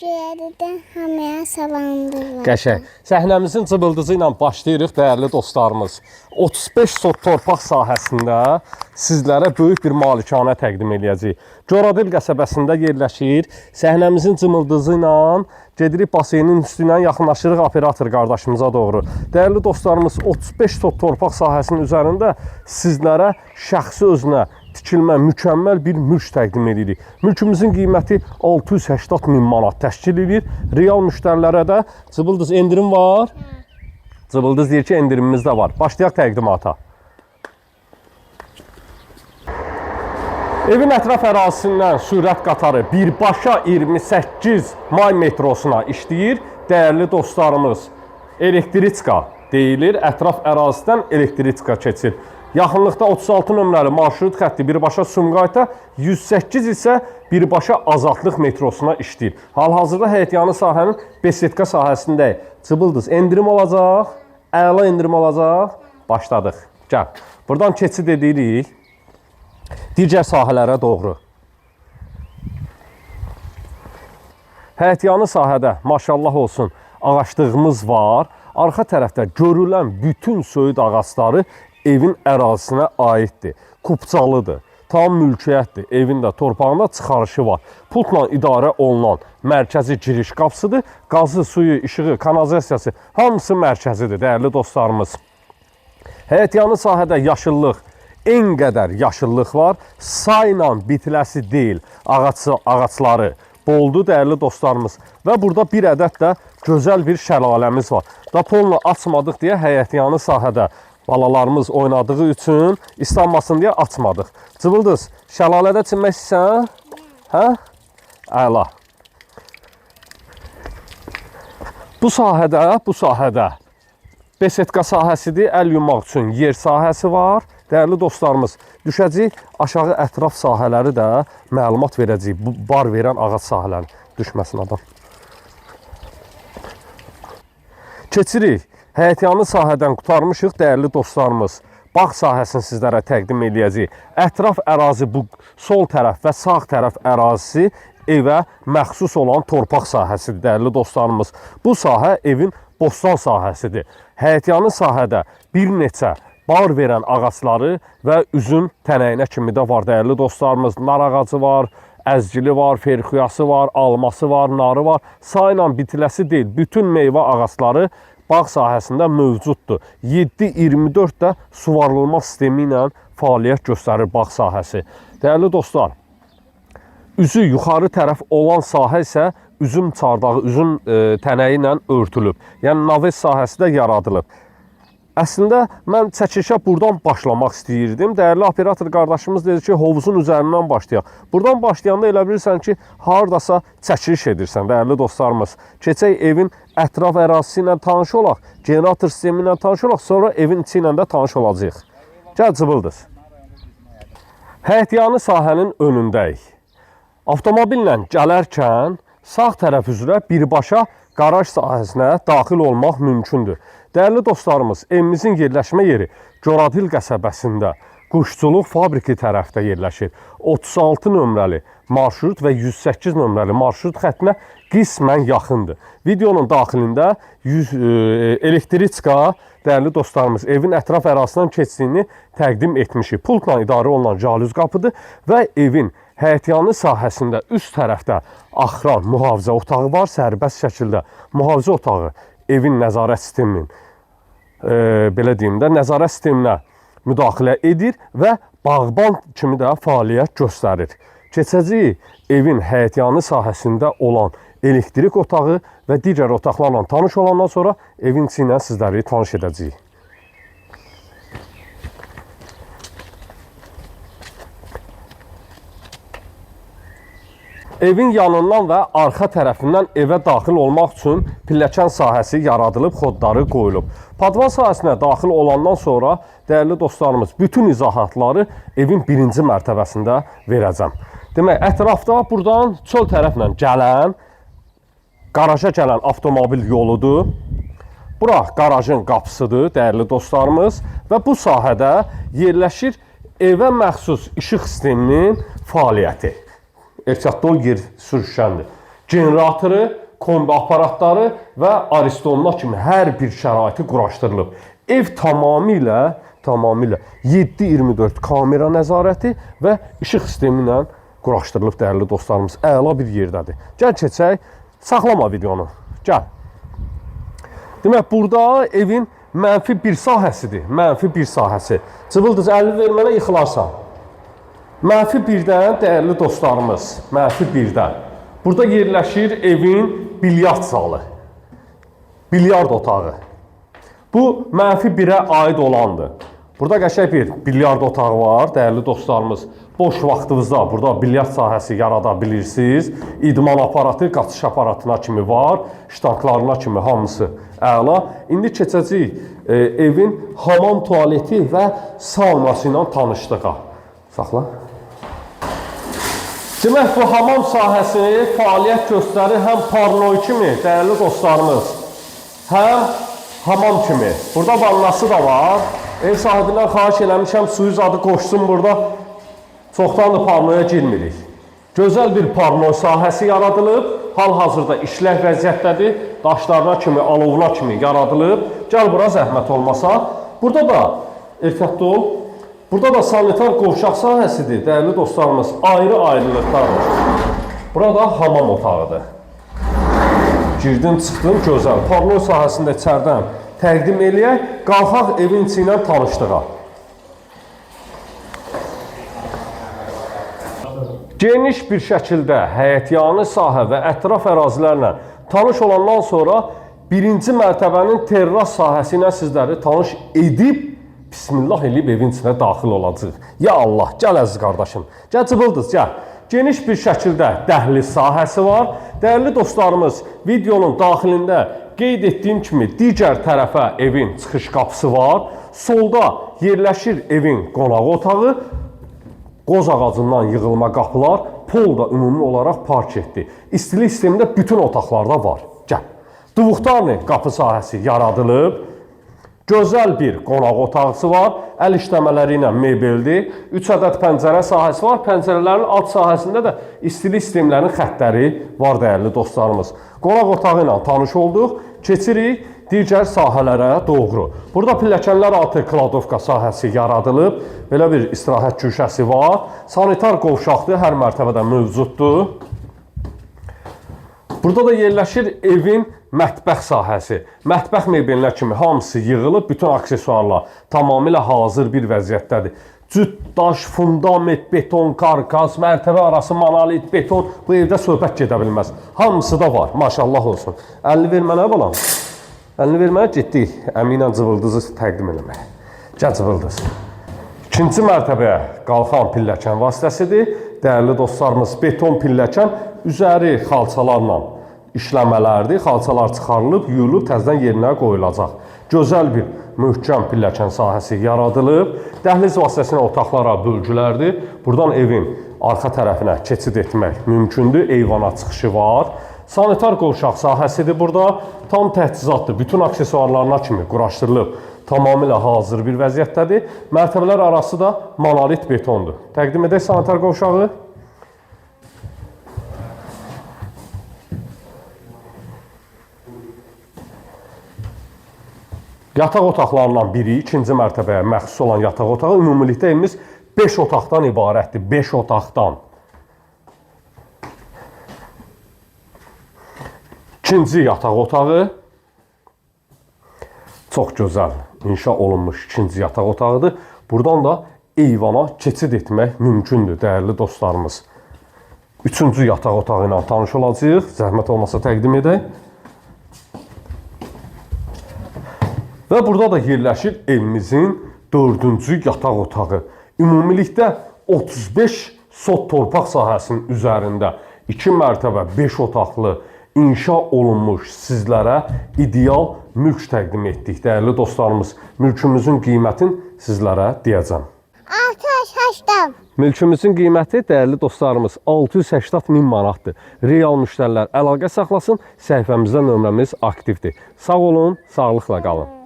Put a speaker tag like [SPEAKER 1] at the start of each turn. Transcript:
[SPEAKER 1] Göyərdən hamıya salamlayıram.
[SPEAKER 2] Qəşəng. Səhnəmizin cıbıldızı ilə başlayırıq, dəyərli dostlarımız. 35 sot torpaq sahəsində sizlərə böyük bir malikanə təqdim edəcəyik. Coradil qəsəbəsində yerləşir. Səhnəmizin cıbıldızı ilə gedirik baseynin üstü ilə yaxınlaşırıq operator qardaşımıza doğru. Dəyərli dostlarımız, 35 sot torpaq sahəsinin üzərində sizlərə şəxsi özünə tikilmə mükəmməl bir mülk təqdim edirik. Mülkümüzün qiyməti 680 min manat təşkil edir. Real müştərilərə də cıbıldız endirim var. Cıbıldız deyir ki, endirimimiz də var. Başlayaq təqdimata. Evin ətraf ərazisindən sürət qatarı birbaşa 28 may metrosuna işləyir. Dəyərli dostlarımız, elektrika deyilir. Ətraf ərazisidən elektrika keçir. Yaxınlıqda 36 nömrəli marşrut xətti birbaşa Sumqayıta, 108 isə birbaşa Azadlıq metrosuna işləyir. Hal-hazırda həyətyanı sahənin besetka sahəsindəyik. Cıbıldız endirim olacaq, əla endirim olacaq. Başladıq. Gəl. Buradan keçid edirik digər sahələrə doğru. Həyətyanı sahədə maşallah olsun ağaçlığımız var. Arxa tərəfdə görülən bütün söyüd ağacları evin ərazisinə aiddir. Kupçalıdır, tam mülkiyyətdir. Evin də torpağında çıxarışı var. Pultla idarə olunan mərkəzi giriş qapısıdır. Qazı, suyu, işığı, kanalizasiyası hamısı mərkəzidir, dəyərli dostlarımız. Həyətyanı sahədə yaşıllıq, en qədər yaşıllıq var. Sayla bitiləsi deyil, ağaçları boldu, dəyərli dostlarımız. Və burada bir ədəd də gözəl bir şəlaləmiz var. Daponla açmadıq deyə həyətyanı sahədə balalarımız oynadığı üçün islanmasın deyə açmadıq. Cıbıldız, şəlalədə çinmək istəyirsən? Hə? Əla. Bu sahədə besetka sahəsidir, əl yumaq üçün yer sahəsi var. Dəyərli dostlarımız, düşəcək aşağı ətraf sahələri də məlumat verəcəyik. Bu bar verən ağac sahələri düşməsin adam. Keçirik. Həyətyanı sahədən qutarmışıq, dəyərli dostlarımız. Bağ sahəsini sizlərə təqdim edəcəyik. Ətraf ərazi bu sol tərəf və sağ tərəf ərazisi evə məxsus olan torpaq sahəsidir, dəyərli dostlarımız. Bu sahə evin bostan sahəsidir. Həyətyanı sahədə bir neçə bar verən ağacları və üzüm tənəyinə kimi də var, dəyərli dostlarımız. Nar ağacı var, əzgili var, ferxuyası var, alması var, narı var. Sayla bitiləsi deyil, bütün meyvə ağacları bağ sahəsində mövcuddur. 7-24 də suvarılma sistemi ilə fəaliyyət göstərir bağ sahəsi. Dəyərli dostlar, üzü yuxarı tərəf olan sahə isə üzüm çardağı, üzüm tənəyi ilə örtülüb. Yəni, naves sahəsi də yaradılıb. Əslində, mən çəkilişə buradan başlamaq istəyirdim. Dəyərli operator qardaşımız dedi ki, hovuzun üzərindən başlayaq. Buradan başlayanda elə bilirsən ki, haradasa çəkiliş edirsən, dəyərli dostlarımız. Keçək evin ətraf ərazisi ilə tanış olaq, generator sistemi ilə tanış olaq, sonra evin içi ilə də tanış olacaq. Gəl cıbıldız. Həyətyanı sahənin önündəyik. Avtomobillə gələrkən sağ tərəf üzrə birbaşa qaraj sahəsinə daxil olmaq mümkündür. Dəyərli dostlarımız, evimizin yerləşmə yeri Coradil qəsəbəsində quşçuluq fabriki tərəfdə yerləşir. 36 nömrəli marşrut və 108 nömrəli marşrut xəttinə qismən yaxındır. Videonun daxilində elektrika, dəyərli dostlarımız, evin ətraf ərazisindən keçdiyini təqdim etmişik. Pultla idarə olunan jalüz qapıdır və evin həyətyanı sahəsində üst tərəfdə axıran mühafizə otağı var, sərbəst şəkildə mühafizə otağı evin nəzarət sisteminin, belə deyim də, nəzarət sisteminə müdaxilə edir və bağban kimi də fəaliyyət göstərir. Keçəcəyik evin həyətyanı sahəsində olan elektrik otağı və digər otaqlarla tanış olandan sonra evin içi ilə sizləri tanış edəcəyik. Evin yanından və arxa tərəfindən evə daxil olmaq üçün pilləkən sahəsi yaradılıb, xodları qoyulub. Padvan sahəsinə daxil olandan sonra, dəyərli dostlarımız, bütün izahatları evin birinci mərtəbəsində verəcəm. Demək, ətrafda buradan çöl tərəflə gələn, qaraja gələn avtomobil yoludur. Bura qarajın qapısıdır, dəyərli dostlarımız. Və bu sahədə yerləşir evə məxsus işıq sisteminin fəaliyyəti. Ehtiyatlı ol, yer sürüşkəndir. generatoru, kombi aparatları və aristonlar kimi hər bir şəraiti quraşdırılıb. Ev tamamilə 7/24 kamera nəzarəti və işıq sistemi ilə quraşdırılıb dəyərli dostlarımız. Əla bir yerdədir. Gəl keçək, saxlama videonu. Gəl. Demək, burada evin mənfi bir sahəsidir. Mənfi bir sahəsi. Cıvıldız, əlini ver mənə, yıxılarsan. Mənfi birdən, dəyərli dostlarımız, mənfi birdən. Burada yerləşir evin bilyard zalı. Bilyard otağı. Bu, mənfi birə aid olandır. Burada qəşəng bir bilyard otağı var, dəyərli dostlarımız. Boş vaxtınızda burada bilyard sahəsi yarada bilirsiniz. İdman aparatı, qaçış aparatına kimi var. Ştanklarına kimi hamısı əla. İndi keçəcəyik evin hamam tualeti və saunası ilə tanışdığa. Saxla. Demək, bu hamam sahəsi fəaliyyət göstərir həm parnoy kimi, dəyərli dostlarımız, həm hamam kimi. Burada vannası da var. Ev sahibindən xahiş eləmişəm, suyu zadı qoşsun burada. Çoxdandır parnoya girmirik. Gözəl bir parnoy sahəsi yaradılıb. Hal-hazırda işlək vəziyyətdədir. Daşlarına kimi, alovuna kimi yaradılıb. Gəl bura zəhmət olmasa. Burada da, ehtiyatlı ol, burada da sanitar qovşaq sahəsidir, dəyərli dostlarımız. Ayrı-ayrılıqlardır. Burada hamam otağıdır. Girdin, çıxdın, gözəl. Parnoy sahəsində içərdən təqdim eləyək, qalxaq evin içi ilə tanışdığa. Geniş bir şəkildə həyətyanı sahə və ətraf ərazilərlə tanış olandan sonra birinci mərtəbənin terras sahəsi ilə sizləri tanış edib, bismillah eləyib evin içinə daxil olacaq. Ya Allah, gəl əziz qardaşım, gəl cıvıldız, gəl. Geniş bir şəkildə dəhliz sahəsi var. Dəyərli dostlarımız, videonun daxilində qeyd etdiyim kimi digər tərəfə evin çıxış qapısı var. Solda yerləşir evin qonaq otağı. Qoz ağacından yığılma qapılar, pol da ümumi olaraq parketdir. İstilik sistemində bütün otaqlarda var. Gəl. Duvuqdarlı qapı sahəsi yaradılıb. Gözəl bir qonaq otaqçısı var. Əl işləmələri ilə mebeldir. 3 ədəd pəncərə sahəsi var. Pəncərələrin alt sahəsində də istilik sistemlərinin xəttləri var, dəyərli dostlarımız. Qonaq otağı ilə tanış olduq. Keçirik digər sahələrə doğru. Burada pilləkənlər altı kladovka sahəsi yaradılıb. Belə bir istirahət köşəsi var. Sanitar qovşaqdır, hər mərtəbədə mövcuddur. Burada da yerləşir evin mətbəx sahəsi. Mətbəx mebelinə kimi hamısı yığılıb, bütün aksesuarlar tamamilə hazır bir vəziyyətdədir. Cüt, daş, fundament, beton, karkas, mərtəbə arası monolit, beton, bu evdə söhbət gedə bilməz. Hamısı da var, maşallah olsun. Əlini ver mənə balam. Əlini ver mənə, getdik əminən cıvıldızı təqdim eləmək. Gəl cıvıldız. İkinci mərtəbəyə qalxan pilləkən vasitəsidir. Dəyərli dostlarımız, beton pilləkən üzəri xalçalarla işləmələrdir. Xalçalar çıxarılıb, yuyulub, təzədən yerinə qoyulacaq. Gözəl bir möhkəm pilləkən sahəsi yaradılıb. Dəhliz vasitəsilə otaqlara bölgülərdir. Buradan evin arxa tərəfinə keçid etmək mümkündür. Eyvana çıxışı var. Sanitar qovşaq sahəsidir burada. Tam təchizatdır. Bütün aksesuarlarına kimi quraşdırılıb. Tamamilə hazır bir vəziyyətdədir. Mərtəbələr arası da monolit betondur. Təqdim edək sanitar qovşağı. Yataq otaqlarından biri, ikinci mərtəbəyə məxsus olan yataq otağı. Ümumilikdə evimiz 5 otaqdan ibarətdir. 5 otaqdan. İkinci yataq otağı. Çox gözəl inşa olunmuş ikinci yataq otağıdır. Buradan da eyvana keçid etmək mümkündür, dəyərli dostlarımız. Üçüncü yataq otağı ilə tanış olacağıq. Zəhmət olmasa təqdim edək. Və burada da yerləşir evimizin 4-cü yataq otağı. Ümumilikdə 35 sot torpaq sahəsinin üzərində 2 mərtəbə 5 otaqlı inşa olunmuş sizlərə ideal mülk təqdim etdik. Dəyərli dostlarımız, mülkümüzün qiymətini sizlərə deyəcəm.
[SPEAKER 1] 680.
[SPEAKER 2] Mülkümüzün qiyməti, dəyərli dostlarımız, 680 min manatdır. Real müştərilər əlaqə saxlasın, səhifəmizdə nömrəmiz aktivdir. Sağ olun, sağlıqla qalın.